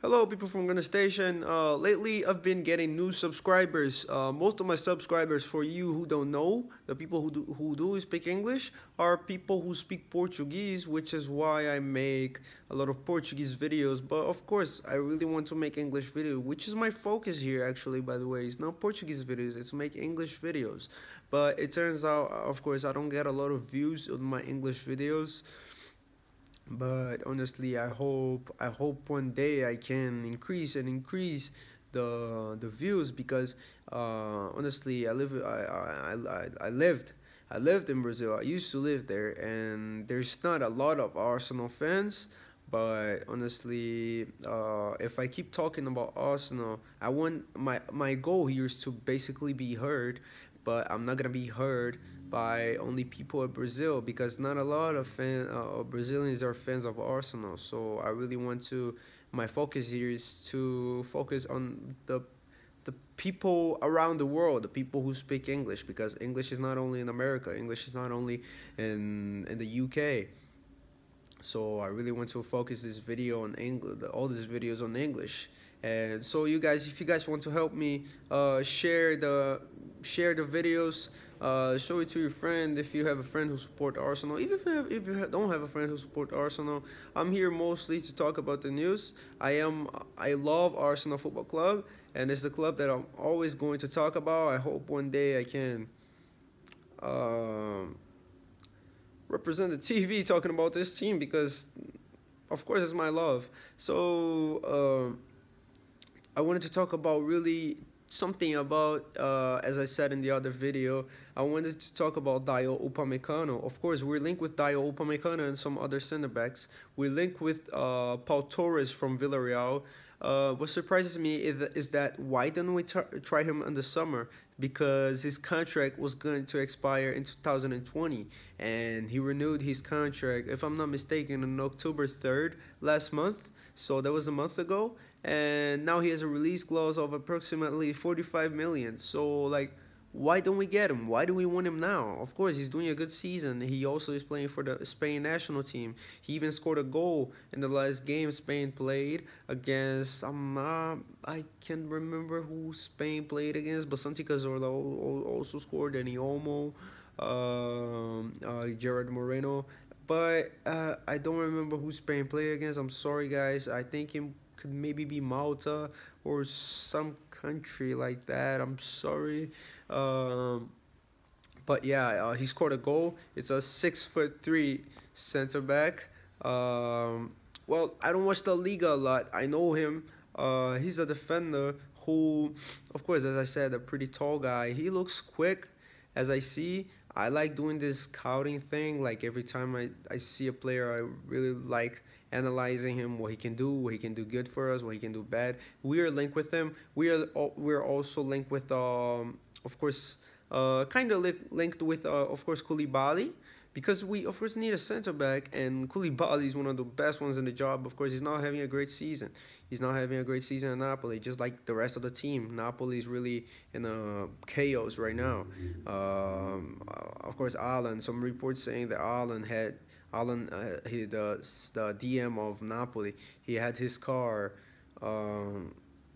Hello, people from Gooner Station. Lately, I've been getting new subscribers. Most of my subscribers, for you who don't know, the people who do speak English are people who speak Portuguese, which is why I make a lot of Portuguese videos. But of course, I really want to make English videos, which is my focus here. Actually, by the way, it's not Portuguese videos; it's make English videos. But it turns out, of course, I don't get a lot of views on my English videos, but honestly, I hope one day I can increase the views, because honestly, I lived in Brazil. I used to live there, and there's not a lot of Arsenal fans. But honestly, if I keep talking about Arsenal, I want my goal here is to basically be heard, but I'm not gonna be heard by only people of Brazil, because not a lot of Brazilians are fans of Arsenal. So I really want to. My focus here is to focus on the people around the world, the people who speak English, because English is not only in America. English is not only in the UK. So I really want to focus this video on English, all these videos on English. And so you guys, if you guys want to help me, share the videos, show it to your friend. If you have a friend who support Arsenal, even if you don't have a friend who support Arsenal, I'm here mostly to talk about the news. I love Arsenal Football Club, and it's the club that I'm always going to talk about. I hope one day I can um, represent the TV talking about this team, because of course it's my love. So I wanted to talk about really something about, as I said in the other video, I wanted to talk about Dio Upamecano. Of course, we're linked with Dio Upamecano and some other center backs. We're linked with Paul Torres from Villarreal. What surprises me is that why didn't we try him in the summer? Because his contract was going to expire in 2020, and he renewed his contract, if I'm not mistaken, on October 3rd last month. So that was a month ago, and now he has a release clause of approximately 45 million. So like, why don't we get him? Why do we want him now? Of course, he's doing a good season. He also is playing for the Spain national team. He even scored a goal in the last game Spain played against. I can't remember who Spain played against, but Santi Cazorla also scored, and Olmo, Gerard Moreno. But I don't remember who Spain played against. I'm sorry, guys. I think it could maybe be Malta or some country like that. I'm sorry. Um, but yeah, he scored a goal. It's a 6'3" center back. Well, I don't watch the Liga a lot. I know him. He's a defender who, of course, as I said, a pretty tall guy. He looks quick, as I see. I like doing this scouting thing. Like every time I see a player, I really like analyzing him, what he can do good for us, what he can do bad. We are linked with him. We're also linked with of course, kind of linked with of course, Koulibaly, because we of course need a center back, and Koulibaly is one of the best ones in the job. Of course, he's not having a great season. He's not having a great season in Napoli, just like the rest of the team. Napoli is really in a chaos right now. Of course, Alan. Some reports saying that the DM of Napoli, he had his car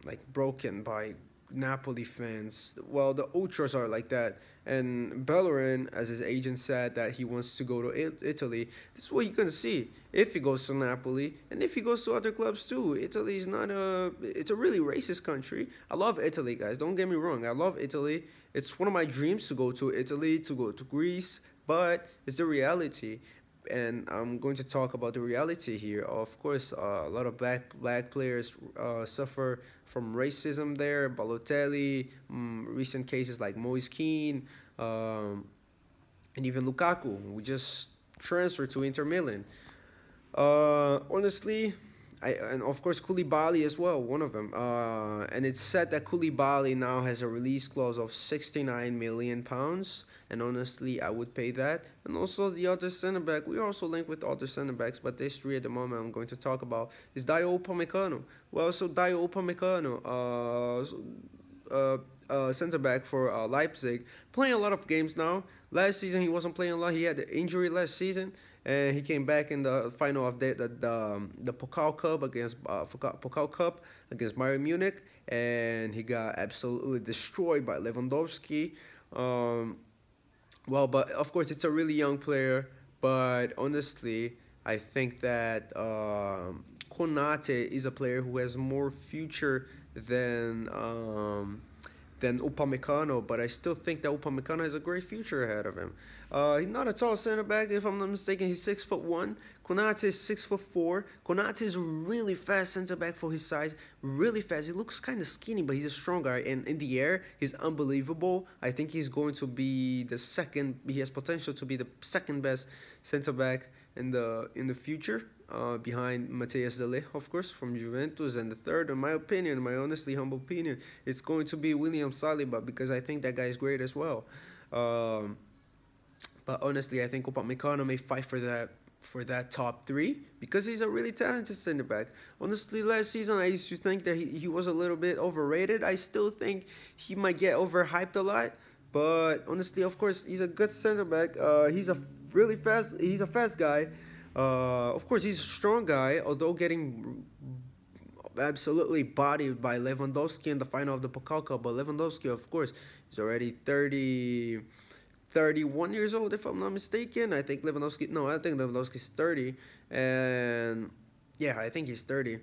like broken by Napoli fans. Well, the ultras are like that. And Bellerin, as his agent said, that he wants to go to Italy. This is what you're gonna see if he goes to Napoli, and if he goes to other clubs too. Italy is not it's a really racist country. I love Italy, guys. Don't get me wrong. I love Italy. It's one of my dreams to go to Italy, to go to Greece, but it's the reality. And I'm going to talk about the reality here. Of course, a lot of black players suffer from racism there. Balotelli, recent cases like Moise Kean, and even Lukaku, who just transferred to Inter Milan. Honestly, and of course Koulibaly as well, one of them. And it's said that Koulibaly now has a release clause of 69 million pounds, and honestly, I would pay that. And also the other center back, we are also linked with other center backs, but these three at the moment I'm going to talk about is Dio Upamecano. Well, so Dio Upamecano, center back for Leipzig, playing a lot of games now. Last season he wasn't playing a lot. He had an injury last season, and he came back in the final of the Pokal Cup against Pokal Cup against Bayern Munich, and he got absolutely destroyed by Lewandowski. Um, well, but of course it's a really young player, but honestly, I think that Konate is a player who has more future than um, than Upamecano, but I still think that Upamecano has a great future ahead of him. He's not a tall center back, if I'm not mistaken. He's 6'1". Konate is 6'4". Konate is a really fast center back for his size, really fast. He looks kind of skinny, but he's a strong guy. And in the air, he's unbelievable. I think he's going to be the second. He has potential to be the second best center back in the future, behind Matheus de Ligt, of course, from Juventus, and the third, in my opinion, my honestly humble opinion, it's going to be William Saliba, because I think that guy is great as well. But honestly, I think Upamecano may fight for that top three, because he's a really talented center back. Honestly, last season I used to think that he was a little bit overrated. I still think he might get overhyped a lot, but honestly, of course, he's a good center back. He's a fast guy. Of course, he's a strong guy, although getting absolutely bodied by Lewandowski in the final of the Pokal Cup. But Lewandowski, of course, is already 31 years old, if I'm not mistaken. I think Lewandowski's 30. And yeah, I think he's 30.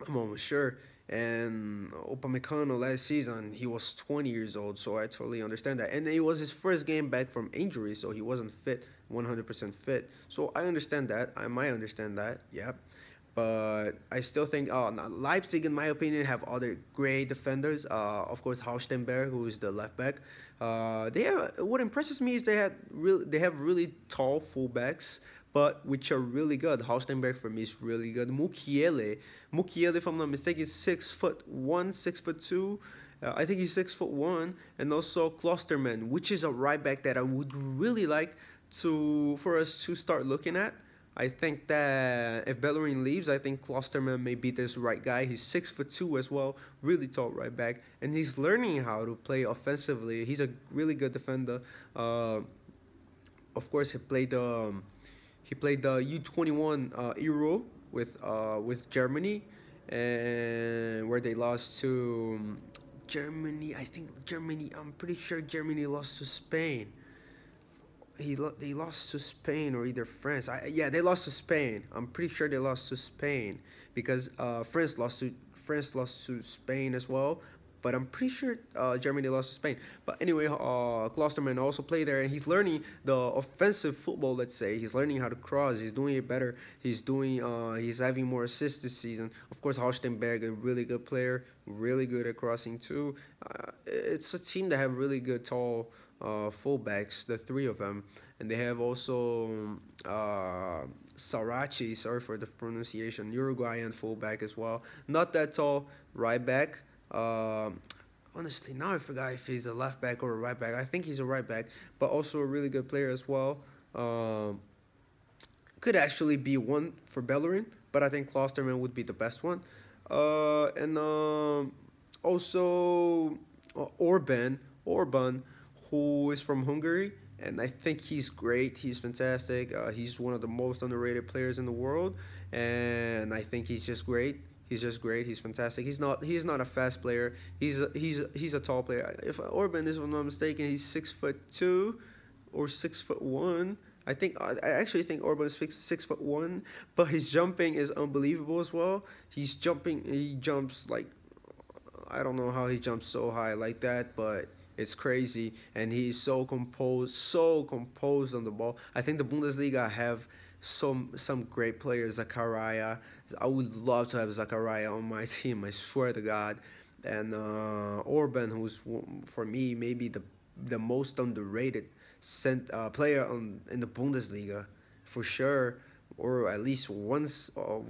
I'm almost sure. And Upamecano last season, he was 20 years old, so I totally understand that. And it was his first game back from injury, so he wasn't fit, 100% fit. So I understand that. I might understand that, yeah. But I still think Leipzig, in my opinion, have other great defenders. Of course, Haustenberg, who is the left back. What impresses me is they have really tall fullbacks, but which are really good. Haustenberg for me is really good. Mukiele, if I'm not mistaken, is 6'1", 6'2". I think he's 6'1", and also Klosterman, which is a right back that I would really like for us to start looking at. I think that if Bellerin leaves, I think Klosterman may be this right guy. He's 6'2" as well, really tall right back, and he's learning how to play offensively. He's a really good defender. Of course, he played the U21 Euro with Germany, and where they lost to Germany. I'm pretty sure Germany lost to Spain. They lost to Spain or either France. They lost to Spain. I'm pretty sure they lost to Spain, because France lost to Spain as well. But I'm pretty sure Germany lost to Spain. But anyway, Klosterman also played there, and he's learning the offensive football. Let's say he's learning how to cross. He's doing it better. He's having more assists this season. Of course, Haustenberg, a really good player, really good at crossing too. It's a team that have really good tall fullbacks, the three of them, and they have also Sarachi, sorry for the pronunciation, Uruguayan fullback as well. Not that tall right back. Honestly, now I forgot if he's a left back or a right back. I think he's a right back, but also a really good player as well. Could actually be one for Bellerin, but I think Klosterman would be the best one. Also Orban, who is from Hungary, and I think he's great. He's fantastic. He's one of the most underrated players in the world, and I think he's just great. He's just great. He's fantastic. He's not a fast player. He's a tall player. If Orban is, if I'm not mistaken, he's 6'2" or 6'1". I actually think Orban is 6'1", but his jumping is unbelievable as well. He jumps like, I don't know how he jumps so high like that, but it's crazy, and he's so composed on the ball. I think the Bundesliga have some great players. Zakaria, I would love to have Zakaria on my team, I swear to God. And Orban, who's for me maybe the most underrated player in the Bundesliga, for sure, or at least one's of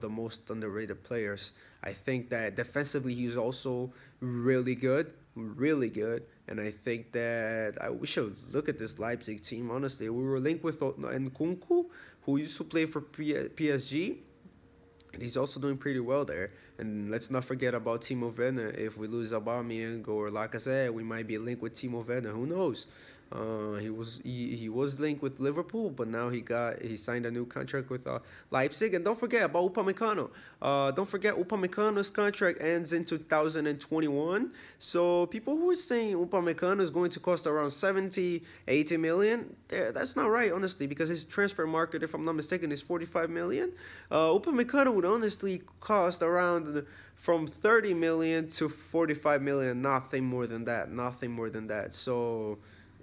the most underrated players. I think that defensively he's also really good, and I think that we should look at this Leipzig team. Honestly, we were linked with Nkunku, who used to play for PSG. and he's also doing pretty well there. And let's not forget about Timo Werner. If we lose Aubameyang or Lacazette, we might be linked with Timo Werner. Who knows? He was linked with Liverpool, but now he signed a new contract with Leipzig. And don't forget about Upamecano. Don't forget Upamecano's contract ends in 2021. So people who are saying Upamecano is going to cost around 70, 80 million, that's not right, honestly, because his transfer market, if I'm not mistaken, is 45 million. Upamecano would honestly cost around from 30 million to 45 million, nothing more than that, nothing more than that. So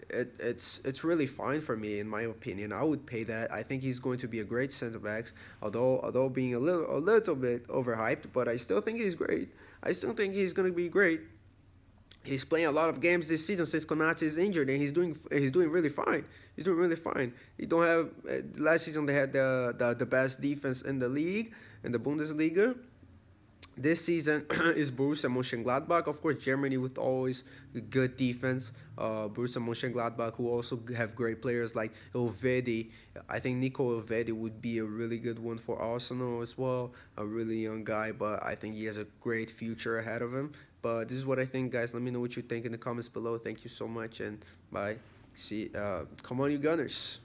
it's really fine for me, in my opinion. I would pay that. I think he's going to be a great center back, although being a little bit overhyped, but I still think he's great. I still think he's going to be great. He's playing a lot of games this season since Konate is injured, and he's doing really fine. He's doing really fine. He don't have last season they had the best defense in the league, in the Bundesliga. This season is Borussia Mönchengladbach. Of course, Germany with always good defense. Borussia Mönchengladbach, who also have great players like Elvedi. I think Nico Elvedi would be a really good one for Arsenal as well. A really young guy, but I think he has a great future ahead of him. But this is what I think, guys. Let me know what you think in the comments below. Thank you so much, and bye. See, come on, you Gunners.